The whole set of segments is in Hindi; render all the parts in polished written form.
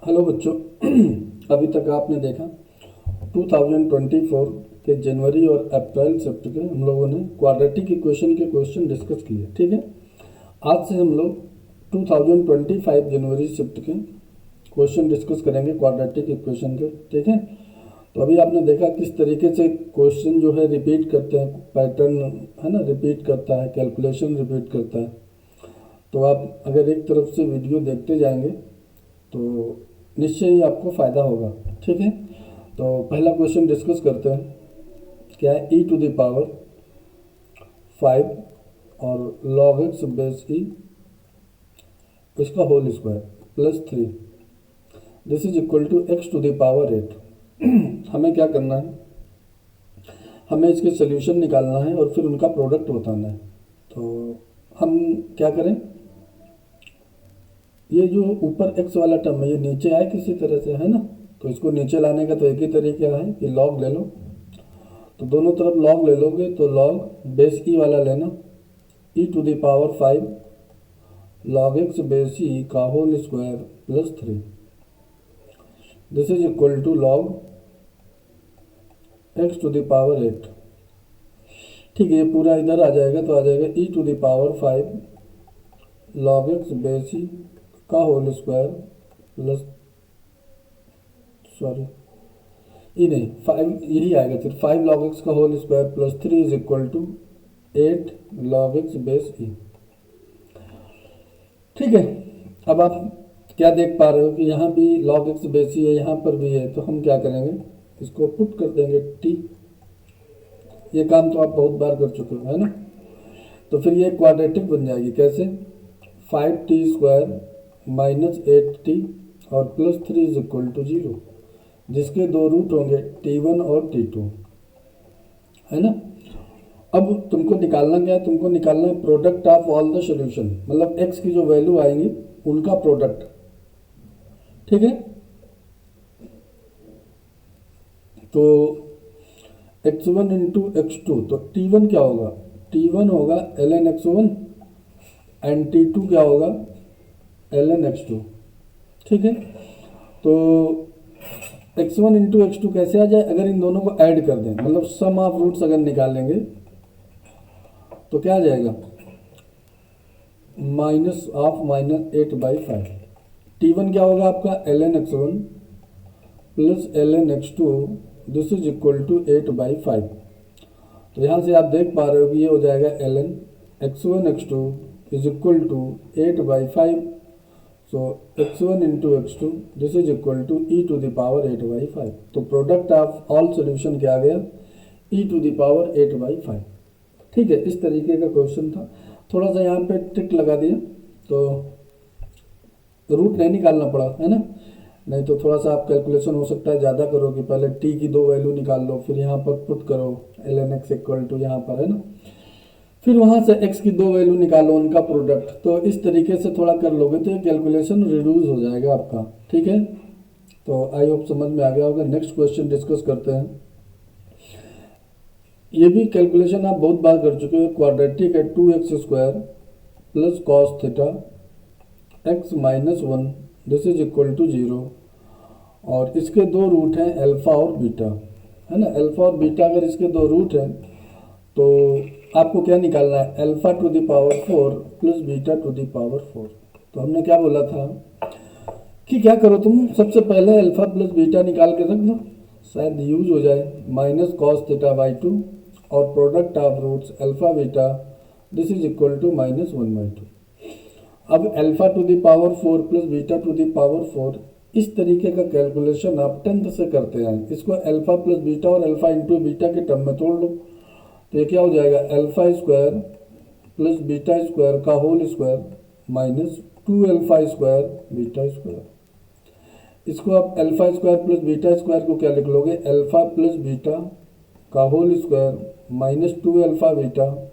हेलो बच्चों। अभी तक आपने देखा 2024 के जनवरी और अप्रैल शिफ्ट के हम लोगों ने क्वाड्रेटिक इक्वेशन के क्वेश्चन डिस्कस किए। ठीक है, आज से हम लोग 2025 जनवरी शिफ्ट के क्वेश्चन डिस्कस करेंगे क्वाड्रेटिक इक्वेशन के। ठीक है, तो अभी आपने देखा किस तरीके से क्वेश्चन जो है रिपीट करते हैं, पैटर्न है ना, रिपीट करता है, कैलकुलेशन रिपीट करता है। तो आप अगर एक तरफ से वीडियो देखते जाएंगे तो निश्चय ही आपको फ़ायदा होगा। ठीक है, तो पहला क्वेश्चन डिस्कस करते हैं। क्या है? e⁻5 और log x बेस ई इसका whole square +3 this is equal to x⁸8। हमें क्या करना है? हमें इसके सोल्यूशन निकालना है और फिर उनका प्रोडक्ट बताना है। तो हम क्या करें, ये जो ऊपर x वाला टर्म है ये नीचे आए किसी तरह से, है ना। तो इसको नीचे लाने का तो एक ही तरीका है कि log ले लो। तो दोनों तरफ log ले लोगे तो log बेस ई वाला लेना, e⁻5 log x base e का whole square +3 this is equal to log x⁸8। ठीक है, ये पूरा इधर आ जाएगा तो आ जाएगा e⁻5 log x base e का होल स्क्वायर प्लस सॉरी ये नहीं 5 यही आएगा, फिर 5 log x का whole square +3 is equal to 8 log x base e. ठीक है, अब आप क्या देख पा रहे हो कि यहाँ भी log x बेस ई है, यहाँ पर भी है। तो हम क्या करेंगे, इसको पुट कर देंगे t। ये काम तो आप बहुत बार कर चुके हो, है ना। तो फिर ये क्वाड्रेटिक बन जाएगी। कैसे? 5t² -8t और +3 इज इक्वल टू 0, जिसके दो रूट होंगे t1 और t2, है ना। अब तुमको निकालना क्या है? तुमको निकालना है product of all the solution, मतलब x की जो वैल्यू आएंगी उनका प्रोडक्ट। ठीक है, तो x1 इंटू x2, तो t1 क्या होगा? t1 होगा ln x1 एंड t2 क्या होगा? ln x2। ठीक है, तो x1 इंटू x2 कैसे आ जाए? अगर इन दोनों को ऐड कर दें, मतलब सम ऑफ रूट्स अगर निकालेंगे तो क्या आ जाएगा? -8/5। t1 क्या होगा आपका? ln x1 plus ln x2 this is equal to 8/5। तो यहाँ से आप देख पा रहे हो कि ये हो जाएगा ln x1 x2 is equal to 8/5। So x1 into x2 this is equal to e⁻8/5। तो प्रोडक्ट ऑफ ऑल सोल्यूशन क्या आ गया? e⁻8/5। ठीक है, इस तरीके का क्वेश्चन था। थोड़ा सा यहाँ पे ट्रिक लगा दिया तो रूट नहीं निकालना पड़ा, है ना। नहीं तो थोड़ा सा आप कैलकुलेशन हो सकता है ज़्यादा करो कि पहले t की दो वैल्यू निकाल लो, फिर यहाँ पर पुट करो ln x इक्वल टू यहाँ पर, है ना, फिर वहाँ से x की दो वैल्यू निकालो उनका प्रोडक्ट। तो इस तरीके से थोड़ा कर लोगे तो ये कैलकुलेशन रिड्यूस हो जाएगा आपका। ठीक है, तो आई होप समझ में आ गया होगा। नेक्स्ट क्वेश्चन डिस्कस करते हैं। ये भी कैलकुलेशन आप बहुत बार कर चुके हो। क्वाड्रेटिक है 2x² plus cos theta x -1 this is equal to 0 और इसके दो रूट हैं अल्फा और बीटा, है ना। अल्फा और बीटा अगर इसके दो रूट हैं तो आपको क्या निकालना है? α⁴ प्लस β⁴। तो हमने क्या बोला था कि क्या करो तुम, सबसे पहले अल्फा प्लस बीटा निकाल के रख लो, शायद यूज हो जाए। -cos⁡θ/2 और product of roots alpha beta this is equal to -1/2। अब α⁴ प्लस β⁴ इस तरीके का कैलकुलेशन आप 10th से करते हैं। इसको अल्फा प्लस बीटा और अल्फा इंटू बीटा के टर्म में तोड़ लो तो ये क्या हो जाएगा? α² प्लस β² का होल स्क्वायर -2α² β²। इसको आप α² प्लस β² को क्या लिख लोगे? अल्फा प्लस बीटा का होल स्क्वायर -2α बीटा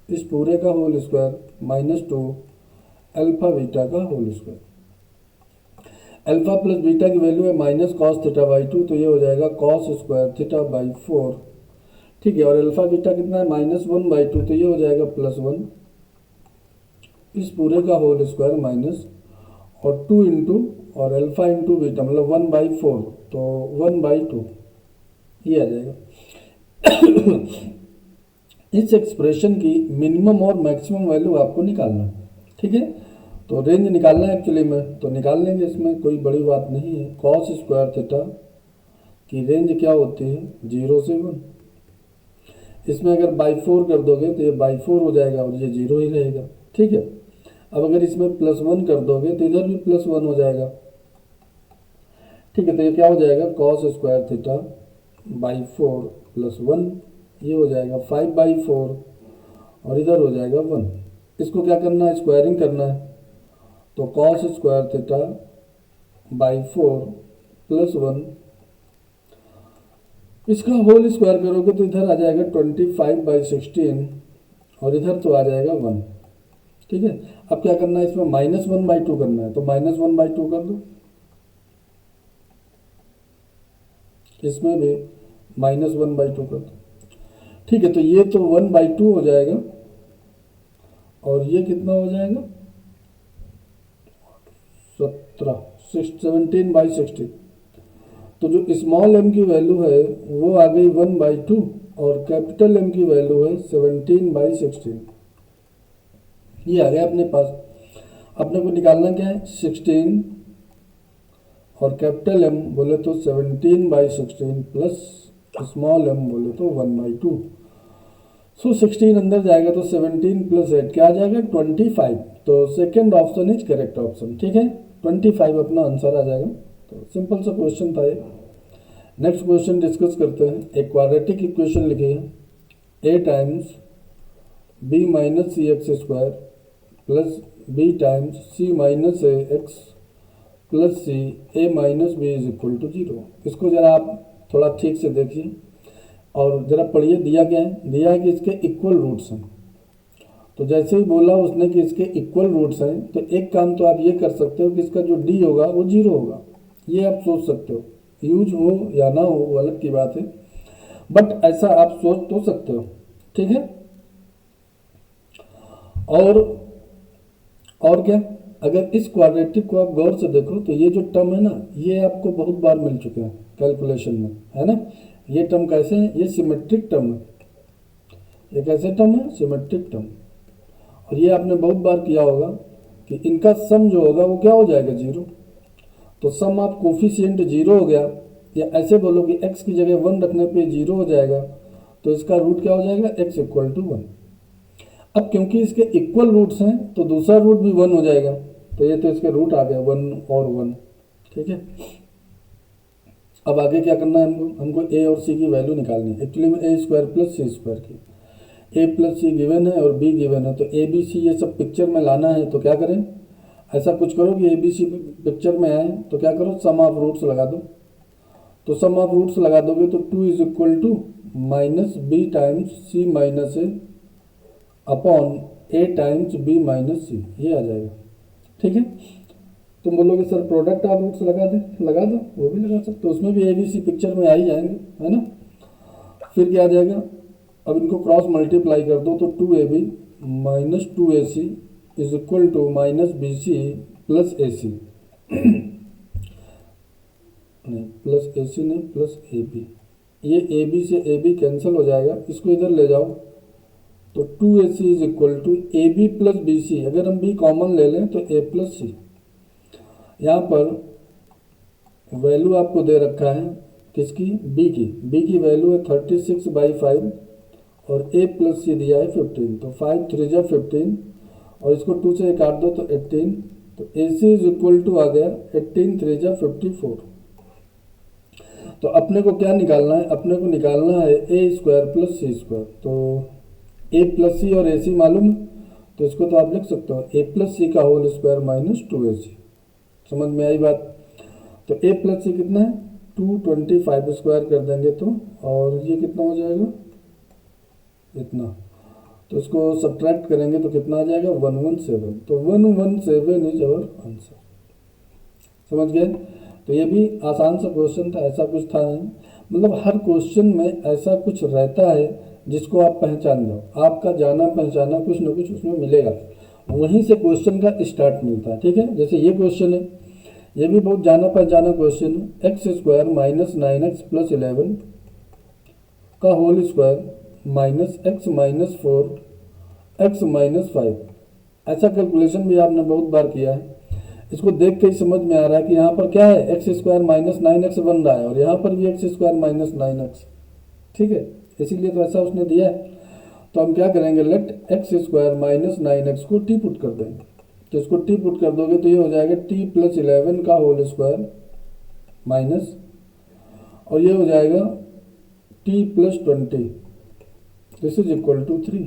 इस पूरे का होल स्क्वायर -2α बीटा का whole square. Alpha plus beta की वैल्यू है -cos⁡θ/2, तो ये हो जाएगा cos²θ/4। ठीक है, और अल्फा बीटा कितना है? -1/2, तो ये हो जाएगा +1 इस पूरे का होल स्क्वायर माइनस, और 2 इंटू और अल्फा इंटू बीटा मतलब 1/4, तो 1/2 ये आ जाएगा। इस एक्सप्रेशन की मिनिमम और मैक्सिमम वैल्यू आपको निकालना है, ठीक है। तो रेंज निकालना है एक्चुअली में, तो निकाल लेंगे, इसमें कोई बड़ी बात नहीं है। कॉस स्क्वायर थीटा की रेंज क्या होती है, 0 से 1। इसमें अगर बाई 4 कर दोगे तो ये बाई 4 हो जाएगा और ये 0 ही रहेगा, ठीक है। अब अगर इसमें +1 कर दोगे तो इधर भी +1 हो जाएगा, ठीक है। तो ये क्या हो जाएगा, कॉस स्क्वायर थीटा बाई 4 +1, ये हो जाएगा 5/4 और इधर हो जाएगा 1। इसको क्या करना है, स्क्वायरिंग करना है। तो कॉस स्क्वायर थीटा बाई 4 +1, इसका होल स्क्वायर करोगे तो इधर आ जाएगा 25/16 और इधर तो आ जाएगा 1, ठीक है। अब क्या करना है, इसमें -1/2 करना है, तो -1/2 कर दो। इसमें भी -1/2 कर दो, ठीक है। तो ये तो 1/2 हो जाएगा और ये कितना हो जाएगा, 17/16। तो जो स्मॉल m की वैल्यू है वो आ गई 1/2 और कैपिटल M की वैल्यू है 17/16, ये आ गया अपने पास। अपने को निकालना क्या है, 16 और कैपिटल M बोले तो 17/16 प्लस स्मॉल m बोले तो 1/2। सो 16 अंदर जाएगा तो 17 + 8 क्या आ जाएगा, 25। तो second option is correct option, ठीक है। 25 अपना आंसर आ जाएगा। तो सिंपल सा क्वेश्चन था ये। नेक्स्ट क्वेश्चन डिस्कस करते हैं। एक क्वाड्रेटिक इक्वेशन लिखी है, a times b - cx² plus b times c - ax plus c a - b = 0। इसको जरा आप थोड़ा ठीक से देखिए और ज़रा पढ़िए। दिया क्या है, दिया है कि इसके इक्वल रूट्स हैं। तो जैसे ही बोला उसने कि इसके इक्वल रूट्स हैं, तो एक काम तो आप ये कर सकते हो कि इसका जो d होगा वो 0 होगा, ये आप सोच सकते हो। यूज हो या ना हो वो अलग की बात है, बट ऐसा आप सोच तो सकते हो, ठीक है। और क्या, अगर इस क्वाड्रेटिक को आप गौर से देखो तो ये जो टर्म है ना, ये आपको बहुत बार मिल चुके हैं कैलकुलेशन में, है ना। ये टर्म कैसे है, ये सिमेट्रिक टर्म है। ये कैसे टर्म है, सिमेट्रिक टर्म। और ये आपने बहुत बार किया होगा कि इनका सम जो होगा वो क्या हो जाएगा, 0। तो सम ऑफ कोफिशिएंट 0 हो गया, या ऐसे बोलो कि x की जगह 1 रखने पे 0 हो जाएगा, तो इसका रूट क्या हो जाएगा, x = 1। अब क्योंकि इसके इक्वल रूट्स हैं तो दूसरा रूट भी 1 हो जाएगा, तो ये तो इसके रूट आ गया 1 और 1, ठीक है। अब आगे क्या करना है हमको a और c की वैल्यू निकालनी है। एक्चुअली में a² + c² की, a + c गिवन है और b गिवन है, तो a b c ये सब पिक्चर में लाना है। तो क्या करें, ऐसा कुछ करो कि a b c पिक्चर में आए, तो क्या करो, सम ऑफ रूट्स लगा दो। तो सम ऑफ रूट्स लगा दोगे तो 2 = -b times c - a upon a times b - c, ये आ जाएगा, ठीक है। तुम बोलोगे सर प्रोडक्ट ऑफ रूट्स लगा दे, लगा दो, वो भी लगा सकते हो, उसमें भी a b c पिक्चर में आ ही जाएंगे, है ना। फिर क्या आ जाएगा, अब इनको क्रॉस मल्टीप्लाई कर दो तो 2ab - 2ac = -bc plus ac नहीं, प्लस ac नहीं, प्लस ab। ये ab से ab कैंसिल हो जाएगा, इसको इधर ले जाओ तो 2ac = ab + bc। अगर हम b कॉमन ले लें तो a + c। यहाँ पर वैल्यू आपको दे रखा है किसकी, b की वैल्यू है 36/5 और a + c दिया है 15, तो 5 × 3 = 15 और इसको 2 से काट दो तो 18, तो ac = आ गया 18 × 3 = 54। तो अपने को क्या निकालना है, अपने को निकालना है a² + c²। तो a + c और ac मालूम है, तो इसको तो आप लिख सकते हो a + c का होल स्क्वायर - 2ac। समझ में आई बात। तो a + c कितना है, 225² कर देंगे तो, और ये कितना हो जाएगा, इतना। तो इसको सब्ट्रैक्ट करेंगे तो कितना आ जाएगा, 117। तो 117 इज आवर आंसर। समझ गए। तो ये भी आसान सा क्वेश्चन था, ऐसा कुछ था नहीं। मतलब हर क्वेश्चन में ऐसा कुछ रहता है जिसको आप पहचान लो, आपका जाना पहचाना कुछ ना कुछ उसमें मिलेगा। वहीं से क्वेश्चन का स्टार्ट मिलता है। ठीक है, जैसे ये क्वेश्चन है, ये भी बहुत जाना पहचाना क्वेश्चन है। X square minus 9x plus 11 का whole square minus x minus 4 x minus 5। ऐसा कैलकुलेशन भी आपने बहुत बार किया है। इसको देख के ही समझ में आ रहा है कि यहाँ पर क्या है, एक्स स्क्वायर माइनस 9x बन रहा है और यहाँ पर भी एक्स स्क्वायर माइनस 9x। ठीक है, इसीलिए तो ऐसा उसने दिया है। तो हम क्या करेंगे, late x square minus 9x को टी पुट कर देंगे। तो इसको टी पुट कर दोगे तो ये हो जाएगा टी प्लस 11 का होल स्क्वायर माइनस, और ये हो जाएगा t plus 20, this is equal to 3।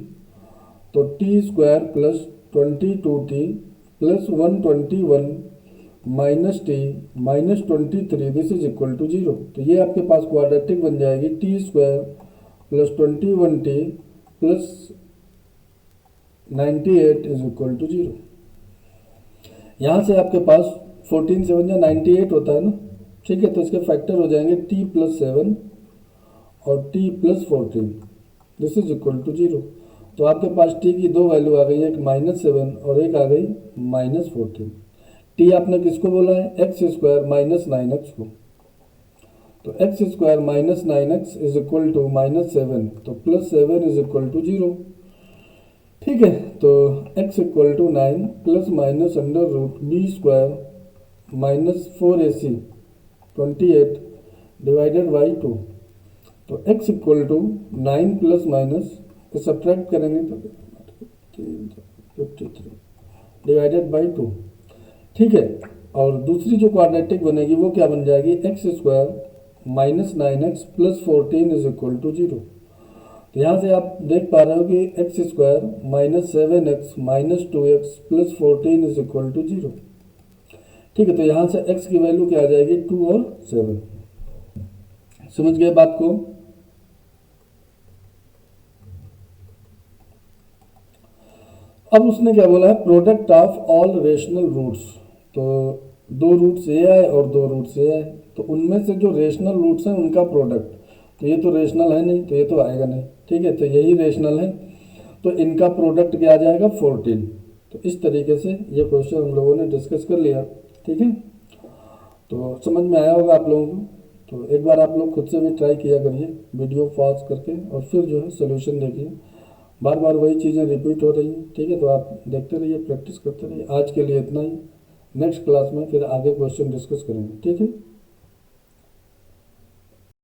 तो t square plus 22t plus 121 minus t minus 23, this is equal to 0। तो ये आपके पास क्वाड्रेटिक बन जाएगी, t square plus 21t plus 98 is equal to 0। यहाँ से आपके पास 14 7 या 98 होता है ना। ठीक है, तो इसके फैक्टर हो जाएंगे t प्लस 7 और t plus 14, this is equal to 0। तो आपके पास t की दो वैल्यू आ गई, एक -7 और एक आ गई -14। t आपने किसको बोला है, एक्स स्क्वायर माइनस 9x को। तो x square minus 9x is equal to -7, तो प्लस 7 इज इक्वल टू 0। ठीक है, तो x equal to 9 plus minus under root b square minus 4ac 28 divided by 2। तो x equal to 9 plus minus subtract करेंगे तो 53 डिवाइडेड बाई 2। ठीक है, और दूसरी जो क्वाड्रेटिक बनेगी वो क्या बन जाएगी, x square minus 9x plus 14 is equal to 0। तो यहाँ से आप देख पा रहे हो कि x square minus 7x minus 2x plus 14 is equal to 0। ठीक है, तो यहाँ से x की वैल्यू क्या आ जाएगी, 2 और 7। समझ गए बात को। अब उसने क्या बोला है, product of all rational roots. तो दो रूट्स ए आए और दो रूट्स ए आए, तो उनमें से जो रेशनल रूट्स हैं उनका प्रोडक्ट। तो ये तो रेशनल है नहीं, तो ये तो आएगा नहीं। ठीक है, तो यही रेशनल है, तो इनका प्रोडक्ट क्या आ जाएगा, 14। तो इस तरीके से ये क्वेश्चन हम लोगों ने डिस्कस कर लिया। ठीक है, तो समझ में आया होगा आप लोगों को। तो एक बार आप लोग खुद से भी ट्राई किया करिए, वीडियो पॉज करके, और फिर जो है सोल्यूशन देखिए। बार बार वही चीज़ें रिपीट हो रही हैं। ठीक है, तो आप देखते रहिए, प्रैक्टिस करते रहिए। आज के लिए इतना ही, नेक्स्ट क्लास में फिर आगे क्वेश्चन डिस्कस करेंगे। ठीक है।